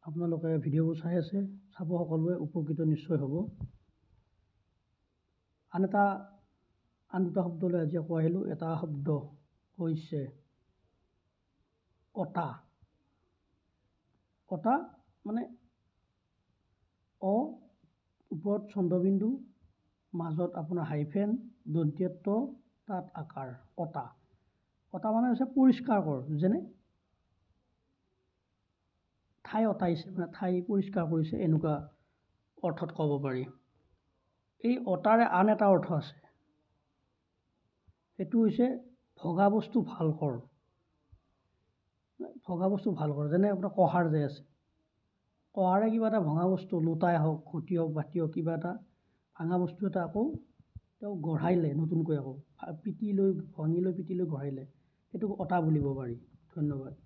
আপোনালোকে ভিডিঅ'বোৰ চাই আছে, চাব সকলোৱে উপকৃত নিশ্চয় হ'ব। আন দুটা শব্দলৈ আজি আকৌ আহিলোঁ। এটা শব্দ হৈছে অতা। অতা মানে ওপৰত চন্দ্ৰবিন্দু, মাজত আপোনাৰ হাইফেন, দন্ত্যত্ব, তাত আকাৰ। অতা মানে হৈছে পৰিষ্কাৰ কৰ, যেনে ঠাই অতাইছে, মানে ঠাই পৰিষ্কাৰ কৰিছে, এনেকুৱা অৰ্থত ক'ব পাৰি। এই অতাৰে আন এটা অৰ্থ আছে, সেইটো হৈছে ভগা বস্তু ভাল কৰ। ভগা বস্তু ভাল কৰ, যেনে আপোনাৰ কহাৰ যে আছে, কহাৰে কিবা এটা ভঙা বস্তু, লোটাই হওক, ঘটি হওক, বাতি হওক, কিবা এটা ভাঙা বস্তু এটা আকৌ তেওঁ গঢ়াইলে, নতুনকৈ আকৌ ভাঙি লৈ পিটি লৈ গঢ়াইলে, সেইটোক অতা বুলিব পাৰি। ধন্যবাদ।